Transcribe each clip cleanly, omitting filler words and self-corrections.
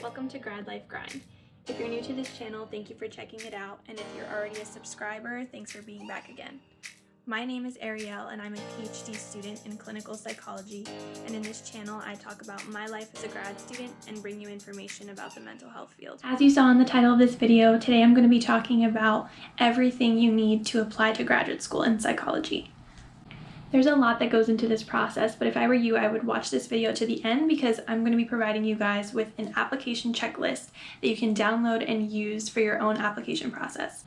Welcome to Grad Life Grind. If you're new to this channel, thank you for checking it out, and if you're already a subscriber, thanks for being back again. My name is Ariel, and I'm a PhD student in clinical psychology, and in this channel I talk about my life as a grad student and bring you information about the mental health field. As you saw in the title of this video, today I'm going to be talking about everything you need to apply to graduate school in psychology. There's a lot that goes into this process, but if I were you, I would watch this video to the end because I'm going to be providing you guys with an application checklist that you can download and use for your own application process.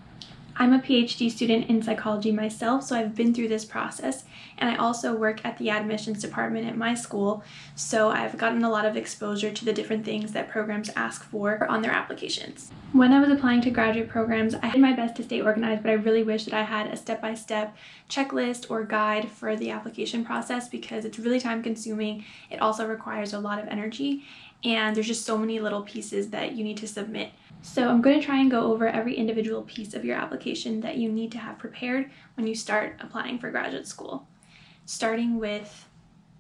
I'm a PhD student in psychology myself, so I've been through this process, and I also work at the admissions department at my school, so I've gotten a lot of exposure to the different things that programs ask for on their applications. When I was applying to graduate programs, I did my best to stay organized, but I really wish that I had a step-by-step checklist or guide for the application process because it's really time-consuming. It also requires a lot of energy, and there's just so many little pieces that you need to submit. So I'm going to try and go over every individual piece of your application that you need to have prepared when you start applying for graduate school, starting with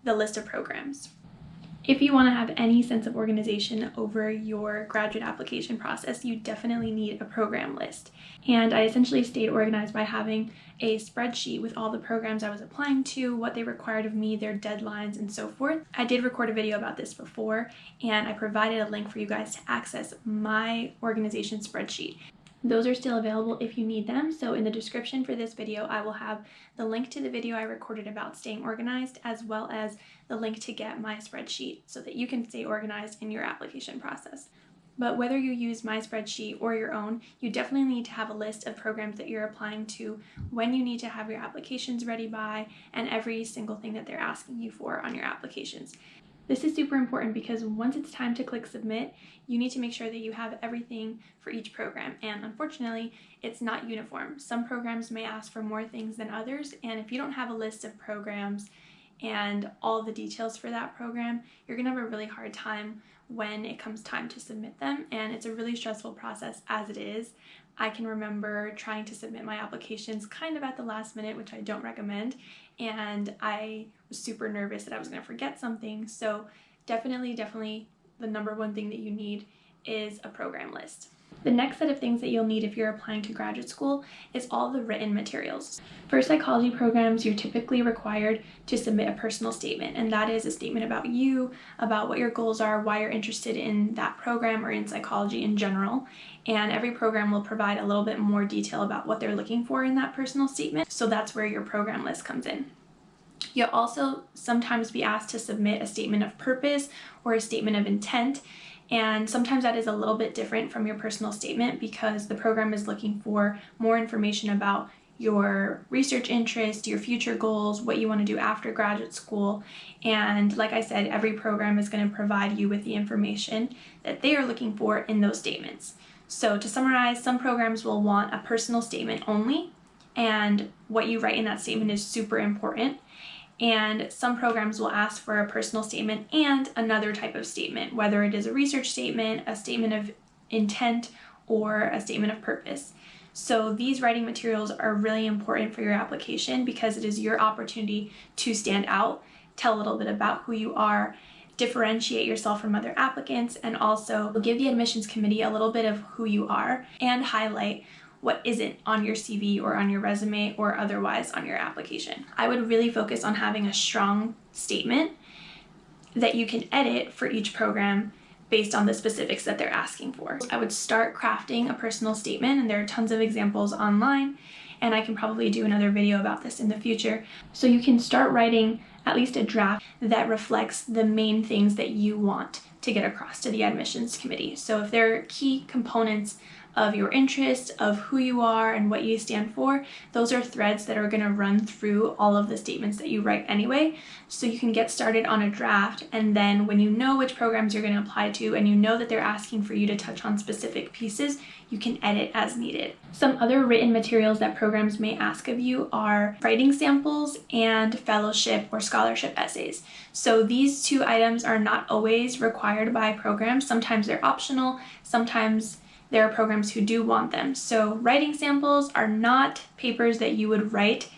the list of programs. If you want to have any sense of organization over your graduate application process, you definitely need a program list. And I essentially stayed organized by having a spreadsheet with all the programs I was applying to, what they required of me, their deadlines, and so forth. I did record a video about this before, and I provided a link for you guys to access my organization spreadsheet. Those are still available if you need them, so in the description for this video I will have the link to the video I recorded about staying organized, as well as the link to get my spreadsheet so that you can stay organized in your application process. But whether you use my spreadsheet or your own, you definitely need to have a list of programs that you're applying to, when you need to have your applications ready by, and every single thing that they're asking you for on your applications. This is super important because once it's time to click submit, you need to make sure that you have everything for each program, and unfortunately, it's not uniform. Some programs may ask for more things than others, and if you don't have a list of programs and all the details for that program, you're gonna have a really hard time when it comes time to submit them, and it's a really stressful process as it is. I can remember trying to submit my applications kind of at the last minute, which I don't recommend, and I was super nervous that I was going to forget something. So definitely the number one thing that you need is a program list. The next set of things that you'll need if you're applying to graduate school is all the written materials. For psychology programs, you're typically required to submit a personal statement, and that is a statement about you, about what your goals are, why you're interested in that program or in psychology in general. And every program will provide a little bit more detail about what they're looking for in that personal statement, so that's where your program list comes in. You'll also sometimes be asked to submit a statement of purpose or a statement of intent, and sometimes that is a little bit different from your personal statement because the program is looking for more information about your research interest, your future goals, what you want to do after graduate school. And like I said, every program is going to provide you with the information that they are looking for in those statements. So to summarize, some programs will want a personal statement only, and what you write in that statement is super important. And some programs will ask for a personal statement and another type of statement, whether it is a research statement, a statement of intent, or a statement of purpose. So these writing materials are really important for your application because it is your opportunity to stand out, tell a little bit about who you are, differentiate yourself from other applicants, and also give the admissions committee a little bit of who you are and highlight what isn't on your CV or on your resume or otherwise on your application. I would really focus on having a strong statement that you can edit for each program based on the specifics that they're asking for. I would start crafting a personal statement, and there are tons of examples online, and I can probably do another video about this in the future. So you can start writing at least a draft that reflects the main things that you want to get across to the admissions committee. So if there are key components of your interest, of who you are and what you stand for, those are threads that are going to run through all of the statements that you write anyway. So you can get started on a draft, and then when you know which programs you're going to apply to and you know that they're asking for you to touch on specific pieces, you can edit as needed. Some other written materials that programs may ask of you are writing samples and fellowship or scholarship essays. So these two items are not always required by programs. Sometimes they're optional, sometimes there are programs who do want them. So writing samples are not papers that you would write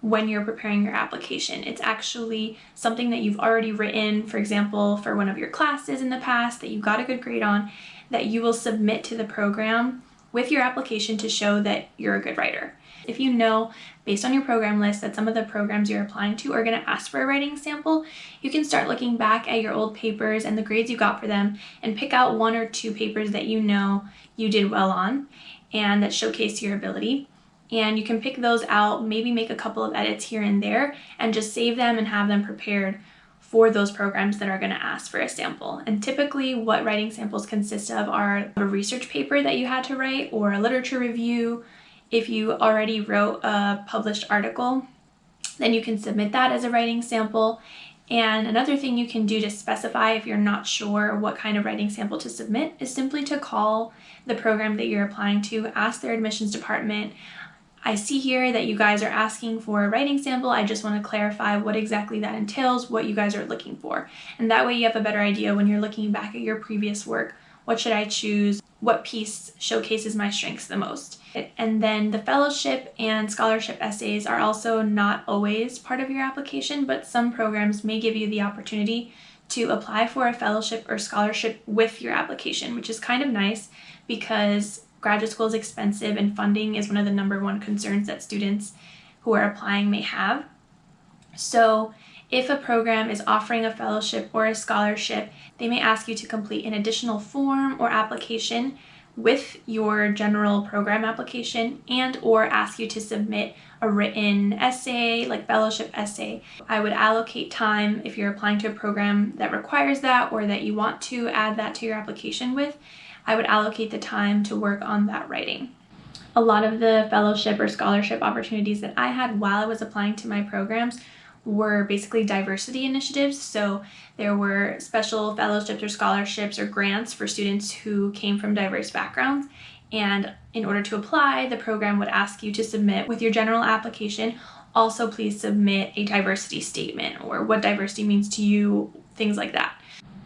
when you're preparing your application. It's actually something that you've already written, for example, for one of your classes in the past that you got a good grade on, that you will submit to the program with your application to show that you're a good writer. If you know, based on your program list, that some of the programs you're applying to are going to ask for a writing sample, you can start looking back at your old papers and the grades you got for them and pick out 1 or 2 papers that you know you did well on and that showcase your ability. And you can pick those out, maybe make a couple of edits here and there, and just save them and have them prepared for those programs that are going to ask for a sample. And typically what writing samples consist of are a research paper that you had to write or a literature review. If you already wrote a published article, then you can submit that as a writing sample. And another thing you can do to specify if you're not sure what kind of writing sample to submit is simply to call the program that you're applying to, ask their admissions department, I see here that you guys are asking for a writing sample. I just want to clarify what exactly that entails, what you guys are looking for. And that way you have a better idea when you're looking back at your previous work. What should I choose? What piece showcases my strengths the most? And then the fellowship and scholarship essays are also not always part of your application, but some programs may give you the opportunity to apply for a fellowship or scholarship with your application, which is kind of nice because graduate school is expensive and funding is one of the #1 concerns that students who are applying may have. So if a program is offering a fellowship or a scholarship, they may ask you to complete an additional form or application with your general program application and or ask you to submit a written essay, like fellowship essay. I would allocate time if you're applying to a program that requires that or that you want to add that to your application with. I would allocate the time to work on that writing. A lot of the fellowship or scholarship opportunities that I had while I was applying to my programs were basically diversity initiatives. So there were special fellowships or scholarships or grants for students who came from diverse backgrounds. And in order to apply, the program would ask you to submit with your general application. Also, please submit a diversity statement or what diversity means to you, things like that.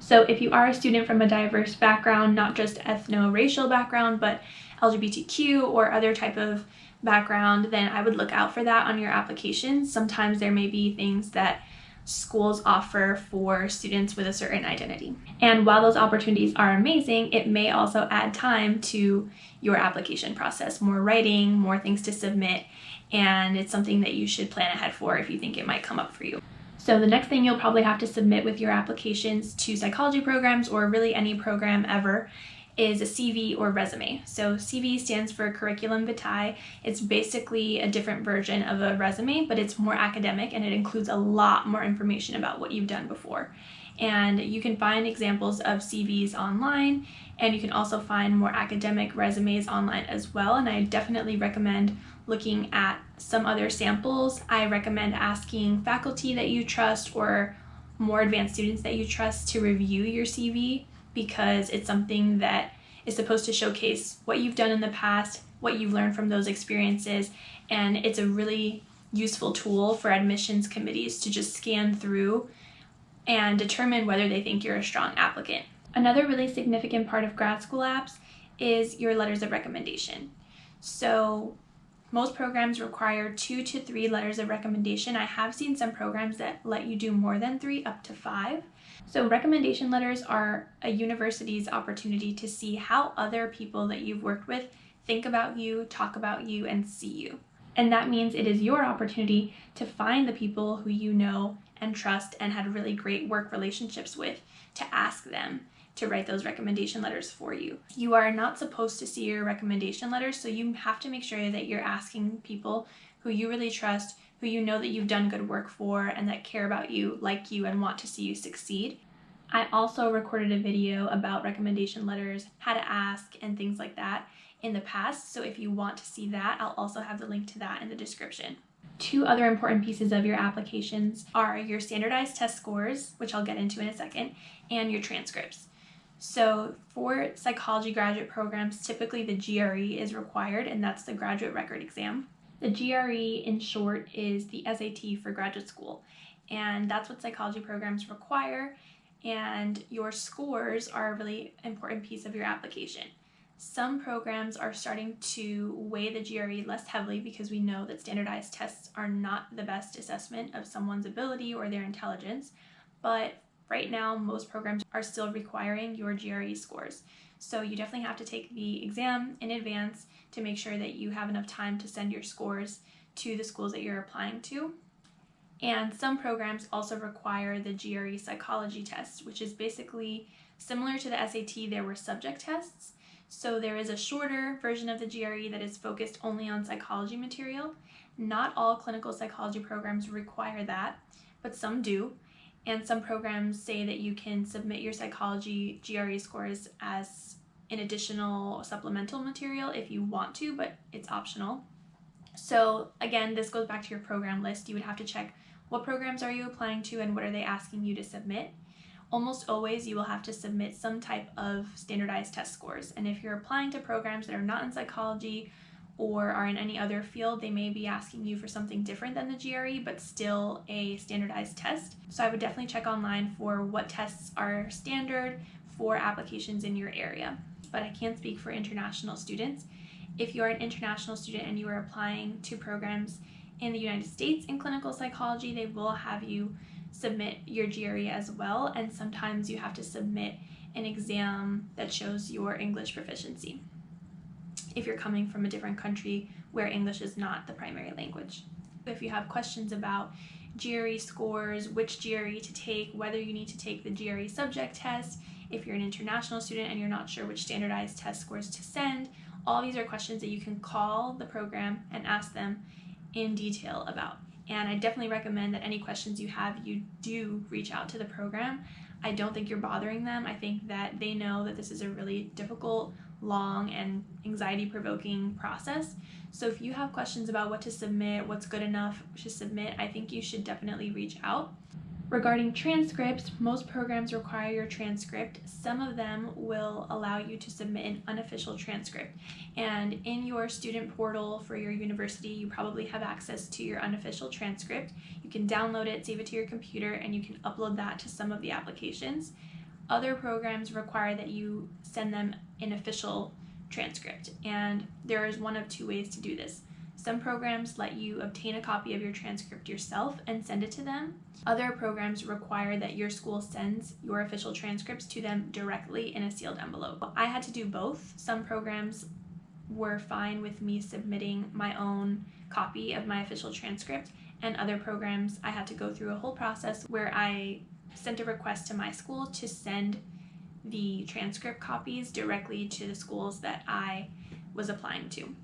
So if you are a student from a diverse background, not just ethno-racial background, but LGBTQ or other type of background, then I would look out for that on your application. Sometimes there may be things that schools offer for students with a certain identity. And while those opportunities are amazing, it may also add time to your application process, more writing, more things to submit, and it's something that you should plan ahead for if you think it might come up for you. So the next thing you'll probably have to submit with your applications to psychology programs or really any program ever is a CV or resume. So CV stands for curriculum vitae. It's basically a different version of a resume, but it's more academic and it includes a lot more information about what you've done before. And you can find examples of CVs online, and you can also find more academic resumes online as well. And I definitely recommend looking at some other samples. I recommend asking faculty that you trust or more advanced students that you trust to review your CV, because it's something that is supposed to showcase what you've done in the past, what you've learned from those experiences, and it's a really useful tool for admissions committees to just scan through and determine whether they think you're a strong applicant. Another really significant part of grad school apps is your letters of recommendation. So most programs require 2 to 3 letters of recommendation. I have seen some programs that let you do more than 3, up to 5. So recommendation letters are a university's opportunity to see how other people that you've worked with think about you, talk about you, and see you. And that means it is your opportunity to find the people who you know and trust and had really great work relationships with, to ask them to write those recommendation letters for you. You are not supposed to see your recommendation letters, so you have to make sure that you're asking people who you really trust, who you know that you've done good work for, and that care about you, like you, and want to see you succeed. I also recorded a video about recommendation letters, how to ask, and things like that in the past, so if you want to see that, I'll also have the link to that in the description. 2 other important pieces of your applications are your standardized test scores, which I'll get into in a second, and your transcripts. So for psychology graduate programs, typically the GRE is required, and that's the graduate record exam. The GRE, in short, is the SAT for graduate school, and that's what psychology programs require, and your scores are a really important piece of your application. Some programs are starting to weigh the GRE less heavily because we know that standardized tests are not the best assessment of someone's ability or their intelligence, but right now most programs are still requiring your GRE scores. So you definitely have to take the exam in advance to make sure that you have enough time to send your scores to the schools that you're applying to. And some programs also require the Gre Psychology Test, which is basically similar to the SAT. There were subject tests. So there is a shorter version of the GRE that is focused only on psychology material. Not all clinical psychology programs require that, but some do. And some programs say that you can submit your psychology GRE scores as an additional supplemental material if you want to, but it's optional. So again, this goes back to your program list. You would have to check what programs are you applying to and what are they asking you to submit. Almost always you will have to submit some type of standardized test scores. And if you're applying to programs that are not in psychology or are in any other field, they may be asking you for something different than the GRE, but still a standardized test. So I would definitely check online for what tests are standard for applications in your area. But I can't speak for international students. If you are an international student and you are applying to programs in the United States in clinical psychology, they will have you submit your GRE as well, and sometimes you have to submit an exam that shows your English proficiency if you're coming from a different country where English is not the primary language. If you have questions about GRE scores, which GRE to take, whether you need to take the GRE subject test, if you're an international student and you're not sure which standardized test scores to send, all these are questions that you can call the program and ask them in detail about. And I definitely recommend that any questions you have, you do reach out to the program. I don't think you're bothering them. I think that they know that this is a really difficult, long, and anxiety-provoking process. So if you have questions about what to submit, what's good enough to submit, I think you should definitely reach out. Regarding transcripts, most programs require your transcript. Some of them will allow you to submit an unofficial transcript. And in your student portal for your university, you probably have access to your unofficial transcript. You can download it, save it to your computer, and you can upload that to some of the applications. Other programs require that you send them an official transcript, and there is one of two ways to do this. Some programs let you obtain a copy of your transcript yourself and send it to them. Other programs require that your school sends your official transcripts to them directly in a sealed envelope. I had to do both. Some programs were fine with me submitting my own copy of my official transcript, and other programs I had to go through a whole process where I sent a request to my school to send the transcript copies directly to the schools that I was applying to.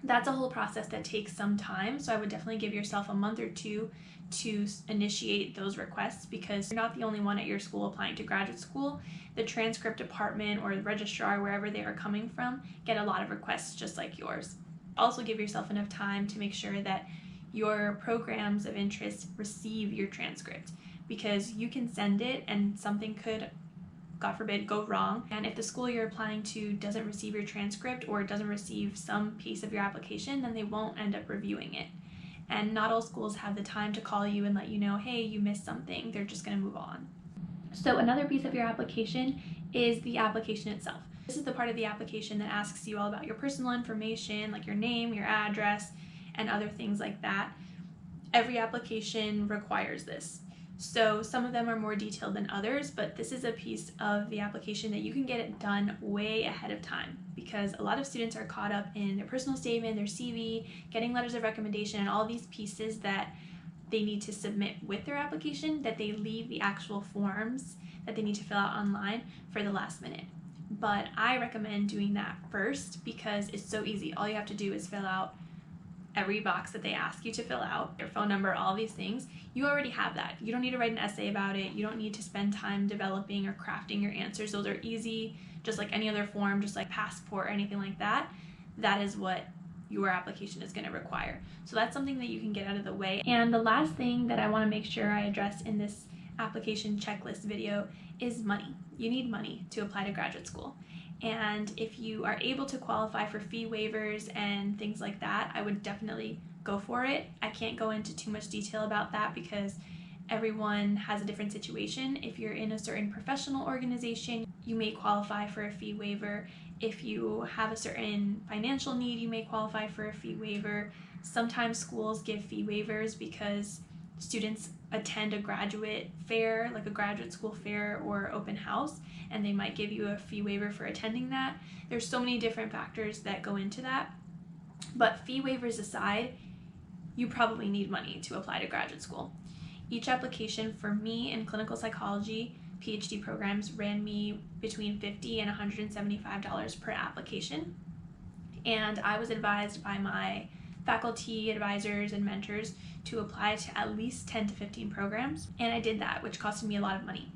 That's a whole process that takes some time, so I would definitely give yourself a month or two to initiate those requests, because you're not the only one at your school applying to graduate school. The transcript department or the registrar, wherever they are coming from, get a lot of requests just like yours. Also give yourself enough time to make sure that your programs of interest receive your transcript, because you can send it and something could, God forbid, go wrong. And if the school you're applying to doesn't receive your transcript or doesn't receive some piece of your application, then they won't end up reviewing it. And not all schools have the time to call you and let you know, hey, you missed something. They're just going to move on. So another piece of your application is the application itself. This is the part of the application that asks you all about your personal information, like your name, your address, and other things like that. Every application requires this. So some of them are more detailed than others, but this is a piece of the application that you can get it done way ahead of time, because a lot of students are caught up in their personal statement, their CV, getting letters of recommendation, and all these pieces that they need to submit with their application, that they leave the actual forms that they need to fill out online for the last minute. But I recommend doing that first because it's so easy. All you have to do is fill out every box that they ask you to fill out, your phone number, all these things. You already have that. You don't need to write an essay about it. You don't need to spend time developing or crafting your answers. Those are easy, just like any other form, just like passport or anything like that. That is what your application is going to require. So that's something that you can get out of the way. And the last thing that I want to make sure I address in this application checklist video is money. You need money to apply to graduate school. And if you are able to qualify for fee waivers and things like that, I would definitely go for it. I can't go into too much detail about that because everyone has a different situation. If you're in a certain professional organization, you may qualify for a fee waiver. If you have a certain financial need, you may qualify for a fee waiver. Sometimes schools give fee waivers because students attend a graduate fair, like a graduate school fair or open house, and they might give you a fee waiver for attending that. There's so many different factors that go into that. But fee waivers aside, you probably need money to apply to graduate school. Each application for me in clinical psychology PhD programs ran me between $50 and $175 per application. And I was advised by my faculty advisors and mentors to apply to at least 10 to 15 programs. And I did that, which costed me a lot of money.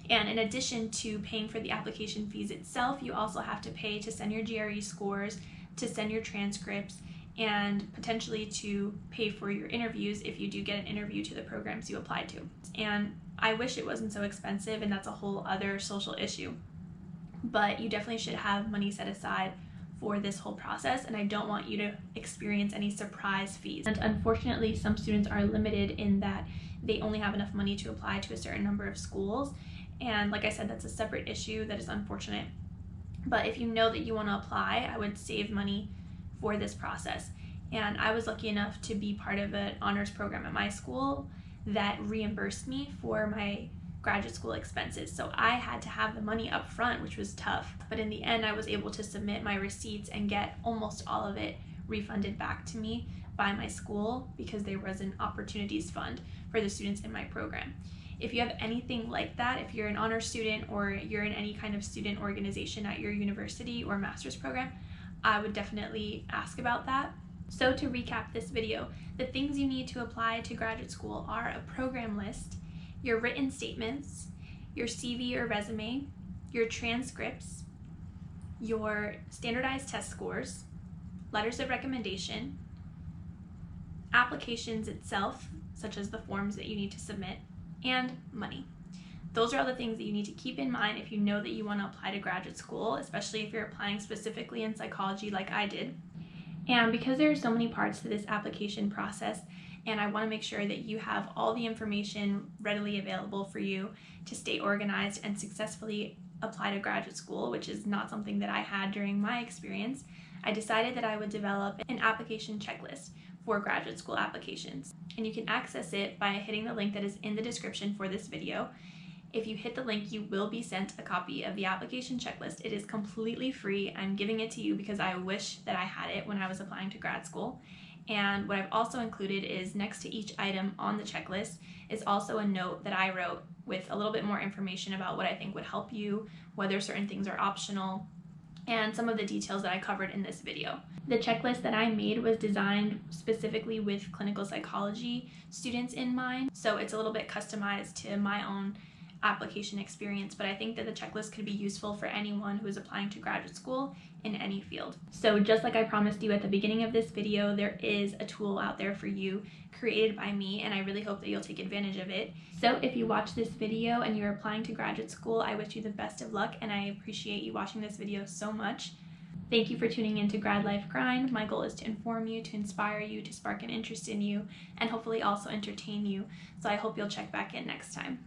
And in addition to paying for the application fees itself, you also have to pay to send your GRE scores, to send your transcripts, and potentially to pay for your interviews if you do get an interview to the programs you applied to. And I wish it wasn't so expensive, and that's a whole other social issue. But you definitely should have money set aside for this whole process, and I don't want you to experience any surprise fees. And unfortunately, some students are limited in that they only have enough money to apply to a certain number of schools. And like I said, that's a separate issue that is unfortunate. But if you know that you want to apply, I would save money for this process. And I was lucky enough to be part of an honors program at my school that reimbursed me for my graduate school expenses. So I had to have the money up front, which was tough. But in the end, I was able to submit my receipts and get almost all of it refunded back to me by my school because there was an opportunities fund for the students in my program. If you have anything like that, if you're an honors student or you're in any kind of student organization at your university or master's program, I would definitely ask about that. So to recap this video, the things you need to apply to graduate school are a program list, your written statements, your CV or resume, your transcripts, your standardized test scores, letters of recommendation, applications itself, such as the forms that you need to submit, and money. Those are all the things that you need to keep in mind if you know that you want to apply to graduate school, especially if you're applying specifically in psychology like I did. And because there are so many parts to this application process, and I want to make sure that you have all the information readily available for you to stay organized and successfully apply to graduate school, which is not something that I had during my experience, I decided that I would develop an application checklist for graduate school applications. And you can access it by hitting the link that is in the description for this video. If you hit the link, you will be sent a copy of the application checklist. It is completely free. I'm giving it to you because I wish that I had it when I was applying to grad school. And what I've also included is next to each item on the checklist is also a note that I wrote with a little bit more information about what I think would help you, whether certain things are optional, and some of the details that I covered in this video. The checklist that I made was designed specifically with clinical psychology students in mind, so it's a little bit customized to my own application experience, but I think that the checklist could be useful for anyone who is applying to graduate school in any field. So just like I promised you at the beginning of this video, there is a tool out there for you created by me, and I really hope that you'll take advantage of it. So if you watch this video and you're applying to graduate school, I wish you the best of luck, and I appreciate you watching this video so much. Thank you for tuning in to Grad Life Grind. My goal is to inform you, to inspire you, to spark an interest in you, and hopefully also entertain you. So I hope you'll check back in next time.